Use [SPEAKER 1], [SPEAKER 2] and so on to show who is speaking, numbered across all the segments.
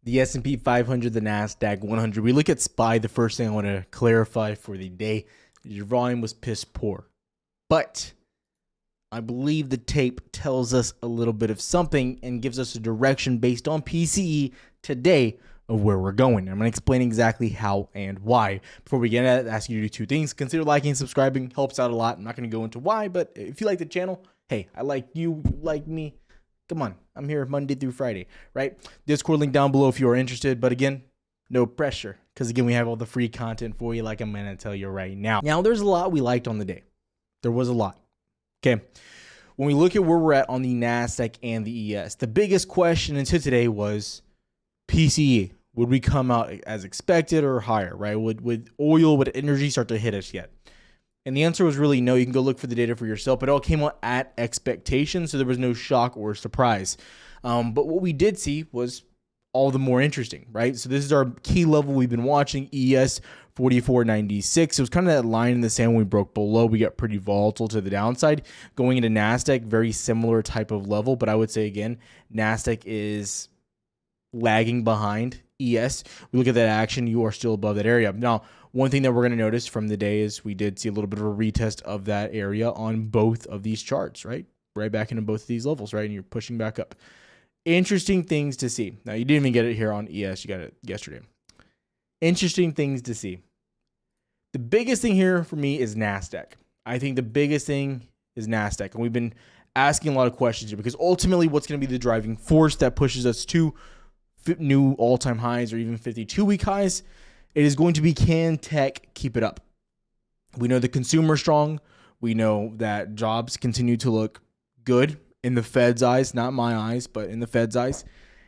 [SPEAKER 1] the S&P 500, the Nasdaq 100. We look at SPY. The first thing I want to clarify for the day, your volume was piss poor. But I believe the tape tells us a little bit of something and gives us a direction based on PCE today of where we're going. I'm going to explain exactly how and why. Before we get at it, I ask you to do two things. Consider liking and subscribing. Helps out a lot. I'm not going to go into why, but if you like the channel, hey, I like you, you like me. Come on, I'm here Monday through Friday, right? Discord link down below if you are interested. But again, no pressure, because again, we have all the free content for you like I'm going to tell you right now. Now, there's a lot we liked on the day. There was a lot. Okay. When we look at where we're at on the Nasdaq and the ES, the biggest question until today was PCE. Would we come out as expected or higher, right? Would oil, would energy start to hit us yet? And the answer was really no. You can go look for the data for yourself, but it all came out at expectation, so there was no shock or surprise. But what we did see was all the more interesting, right? So this is our key level we've been watching, ES 44.96. It was kind of that line in the sand when we broke below. We got pretty volatile to the downside. Going into Nasdaq, very similar type of level, but I would say again, Nasdaq is lagging behind ES. We look at that action, you are still above that area. Now, one thing that we're going to notice from the day is we did see a little bit of a retest of that area on both of these charts, right? Right back into both of these levels, right? And you're pushing back up. Interesting things to see. Now, you didn't even get it here on ES. You got it yesterday. Interesting things to see. The biggest thing here for me is Nasdaq. I think the biggest thing is Nasdaq. And we've been asking a lot of questions here because ultimately what's going to be the driving force that pushes us to new all-time highs or even 52-week highs, it is going to be, can tech keep it up? We know the consumer strong. We know that jobs continue to look good in the Fed's eyes, not my eyes, but in the Fed's eyes.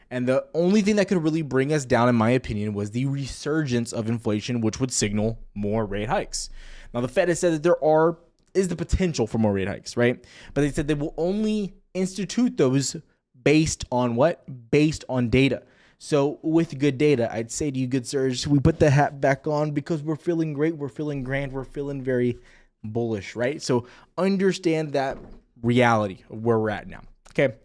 [SPEAKER 1] And the only thing that could really bring us down, in my opinion, was the resurgence of inflation, which would signal more rate hikes. Now, the Fed has said that there is the potential for more rate hikes, right? But they said they will only institute those based on what? Based on data. So with good data, I'd say to you, good sirs, we put the hat back on because we're feeling great, we're feeling grand, we're feeling very bullish, right? So understand that reality of where we're at now, okay?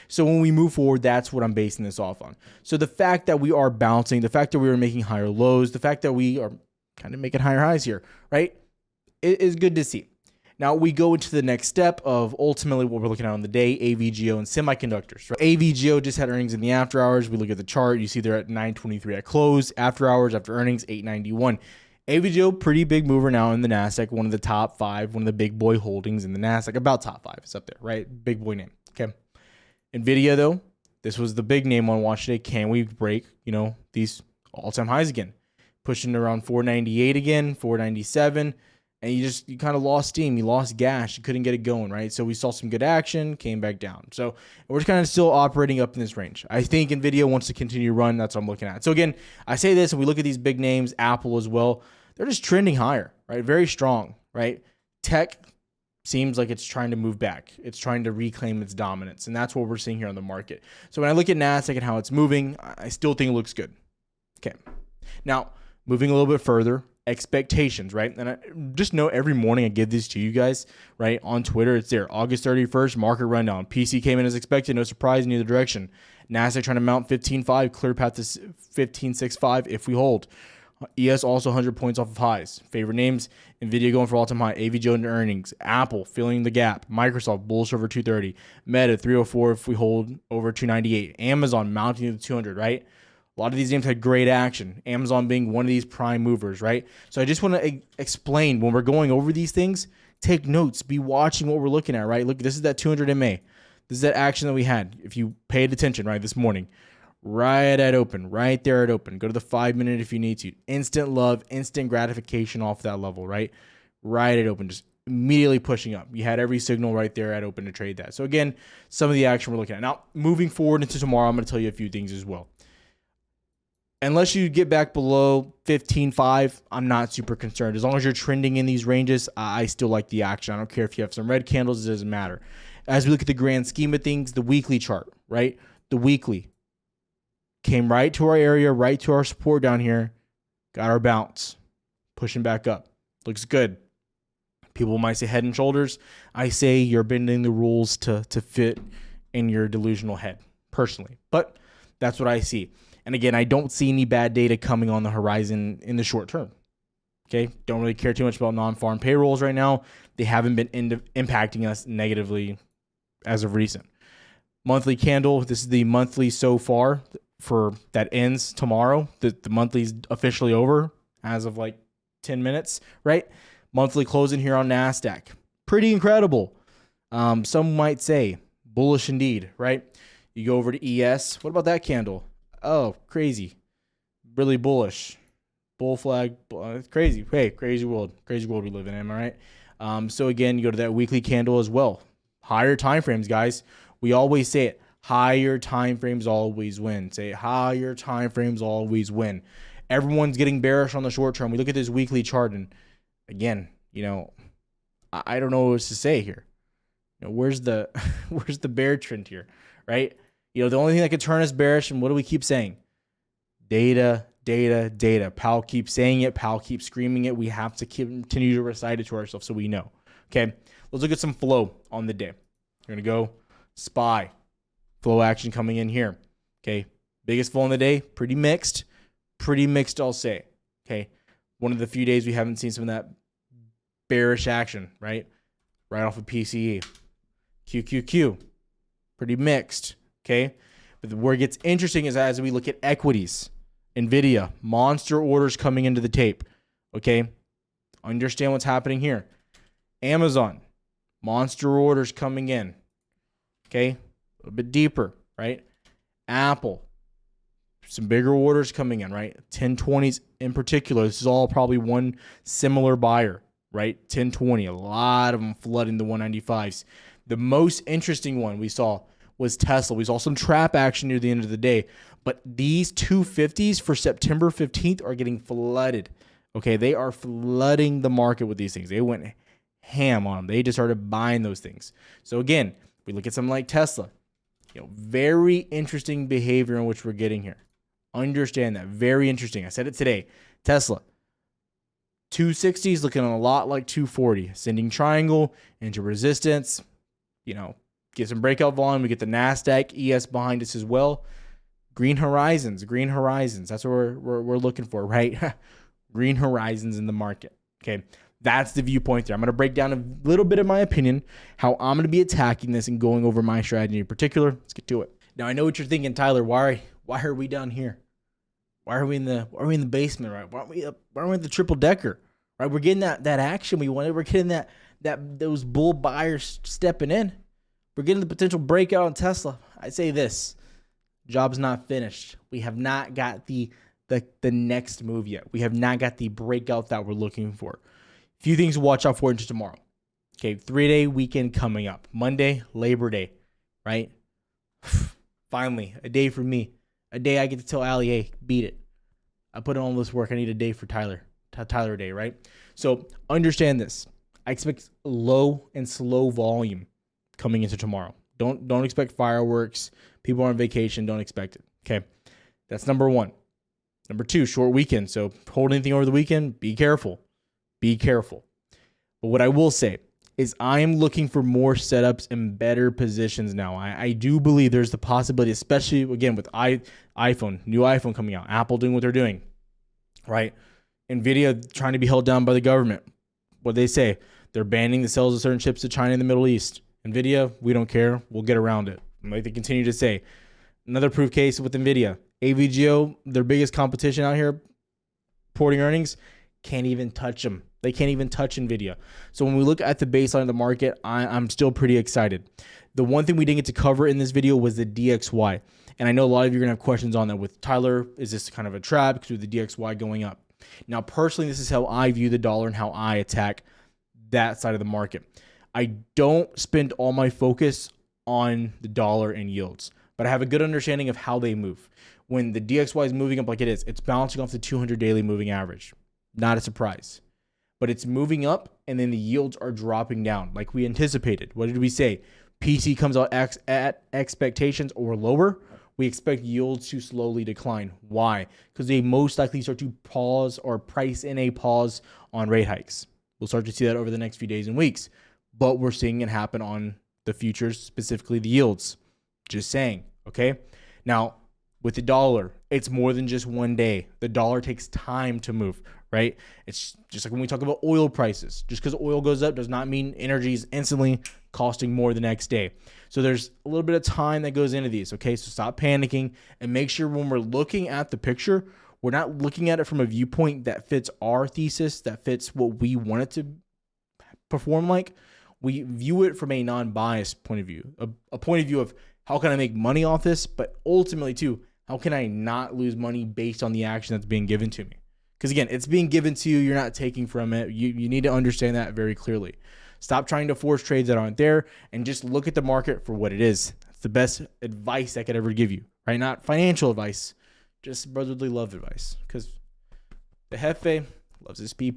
[SPEAKER 1] So when we move forward, that's what I'm basing this off on. So the fact that we are bouncing, the fact that we are making higher lows, the fact that we are kind of making higher highs here, right, it is good to see. Now we go into the next step of ultimately what we're looking at on the day, AVGO and semiconductors. Right? AVGO just had earnings in the after hours. We look at the chart. You see they're at 923 at close. After hours, after earnings, 891. AVGO, pretty big mover now in the Nasdaq, one of the top five, one of the big boy holdings in the Nasdaq, about top five. It's up there, right? Big boy name. Okay. NVIDIA, though, this was the big name on watch today. Can we break, these all-time highs again? Pushing around 498 again, 497. And you kind of lost steam. You lost gas. You couldn't get it going, right? So we saw some good action, came back down. So we're kind of still operating up in this range. I think NVIDIA wants to continue to run. That's what I'm looking at. So again, I say this, and we look at these big names, Apple as well. They're just trending higher, right? Very strong, right? Tech seems like it's trying to move back. It's trying to reclaim its dominance. And that's what we're seeing here on the market. So when I look at Nasdaq and how it's moving, I still think it looks good. Okay. Now, moving a little bit further, expectations, right? And I just know every morning I give this to you guys, right? On Twitter, it's there. August 31st, market rundown. PC came in as expected, no surprise in either direction. Nasdaq trying to mount 15.5, clear path to 15.65 if we hold. ES also 100 points off of highs. Favorite names, NVIDIA going for all-time high, AVGO into earnings, Apple filling the gap, Microsoft bullish over 230, Meta 304 if we hold over 298, Amazon mounting to 200, right? A lot of these names had great action. Amazon being one of these prime movers, right? So I just want to explain when we're going over these things, take notes, be watching what we're looking at, right? Look, this is that 200 MA. This is that action that we had. If you paid attention, right, this morning, right at open, right there at open. Go to the 5 minute if you need to. Instant love, instant gratification off that level, right? Right at open, just immediately pushing up. You had every signal right there at open to trade that. So again, some of the action we're looking at. Now, moving forward into tomorrow, I'm going to tell you a few things as well. Unless you get back below 15.5, I'm not super concerned. As long as you're trending in these ranges, I still like the action. I don't care if you have some red candles, it doesn't matter. As we look at the grand scheme of things, the weekly chart, right? The weekly came right to our area, right to our support down here, got our bounce, pushing back up. Looks good. People might say head and shoulders. I say you're bending the rules to fit in your delusional head, personally. But that's what I see. And again, I don't see any bad data coming on the horizon in the short term. Okay, don't really care too much about non-farm payrolls right now. They haven't been impacting us negatively as of recent. Monthly candle, this is the monthly so far for that ends tomorrow. The monthly's officially over as of like 10 minutes, right? Monthly closing here on Nasdaq. Pretty incredible. Some might say bullish indeed, right? You go over to ES. What about that candle? Oh, crazy. Really bullish. Bull flag. It's crazy. Hey, crazy world. Crazy world we live in, am I right? So again, you go to that weekly candle as well. Higher time frames, guys. We always say it. Higher time frames always win. Say it. Higher time frames always win. Everyone's getting bearish on the short term. We look at this weekly chart, and again, I don't know what else to say here. Where's the where's the bear trend here, right? The only thing that could turn us bearish, and what do we keep saying? Data, data, data. Powell keeps saying it. Powell keeps screaming it. We have to continue to recite it to ourselves so we know. Okay, let's look at some flow on the day. We're going to go SPY. Flow action coming in here. Okay, biggest flow on the day, pretty mixed. Pretty mixed, I'll say. Okay, one of the few days we haven't seen some of that bearish action, right? Right off of PCE. QQQ, pretty mixed, okay? But where it gets interesting is as we look at equities. NVIDIA, monster orders coming into the tape, okay? Understand what's happening here. Amazon, monster orders coming in, okay? A little bit deeper, right? Apple, some bigger orders coming in, right? 1020s in particular. This is all probably one similar buyer, right? 1020, a lot of them flooding the 195s. The most interesting one we saw was Tesla. We saw some trap action near the end of the day, but these 250s for September 15th are getting flooded. Okay, they are flooding the market with these things. They went ham on them. They just started buying those things. So again, we look at something like Tesla. Very interesting behavior in which we're getting here. Understand that. Very interesting. I said it today. Tesla. 260s looking a lot like 240. Ascending triangle into resistance. Get some breakout volume. We get the Nasdaq ES behind us as well. Green horizons. Green horizons. That's what we're looking for, right? Green horizons in the market. Okay. That's the viewpoint there. I'm going to break down a little bit of my opinion, how I'm going to be attacking this and going over my strategy in particular. Let's get to it. Now, I know what you're thinking, Tyler. Why are we down here? Why are we in the basement, right? Why aren't we at the triple decker, right? We're getting that action we wanted. We're getting those bull buyers stepping in. We're getting the potential breakout on Tesla. I say this, job's not finished. We have not got the next move yet. We have not got the breakout that we're looking for. A few things to watch out for into tomorrow. Okay, 3-day weekend coming up. Monday, Labor Day, right? Finally, a day for me. A day I get to tell Allie, hey, beat it. I put in all this work. I need a day for Tyler. Tyler Day, right? So understand this. I expect low and slow volume coming into tomorrow. Don't expect fireworks. People are on vacation. Don't expect it. Okay, that's number one. Number two, short weekend. So hold anything over the weekend. Be careful. Be careful. But what I will say is I am looking for more setups and better positions now. I do believe there's the possibility, especially, again, with iPhone, new iPhone coming out, Apple doing what they're doing, right? NVIDIA trying to be held down by the government. What they say, they're banning the sales of certain chips to China and the Middle East. NVIDIA, we don't care. We'll get around it. Like they continue to say. Another proof case with NVIDIA. AVGO, their biggest competition out here, reporting earnings, can't even touch them. They can't even touch NVIDIA. So when we look at the baseline of the market, I'm still pretty excited. The one thing we didn't get to cover in this video was the DXY. And I know a lot of you are going to have questions on that with Tyler. Is this kind of a trap because of the DXY going up? Now, personally, this is how I view the dollar and how I attack that side of the market. I don't spend all my focus on the dollar and yields, but I have a good understanding of how they move. When the DXY is moving up like it is, it's bouncing off the 200 daily moving average. Not a surprise. But it's moving up, and then the yields are dropping down like we anticipated. What did we say? PC comes out at expectations or lower. We expect yields to slowly decline. Why? Because they most likely start to pause or price in a pause on rate hikes. We'll start to see that over the next few days and weeks. But we're seeing it happen on the futures, specifically the yields. Just saying, okay? Now, With the dollar, it's more than just one day. The dollar takes time to move, right? It's just like when we talk about oil prices. Just because oil goes up does not mean energy is instantly costing more the next day. So there's a little bit of time that goes into these, okay? So stop panicking and make sure when we're looking at the picture, we're not looking at it from a viewpoint that fits our thesis, that fits what we want it to perform like. We view it from a non-biased point of view, a point of view of how can I make money off this, but ultimately too, how can I not lose money based on the action that's being given to me? Because again, it's being given to you. You're not taking from it. You need to understand that very clearly. Stop trying to force trades that aren't there and just look at the market for what it is. It's the best advice I could ever give you, right? Not financial advice, just brotherly love advice. Because the Jefe loves his people.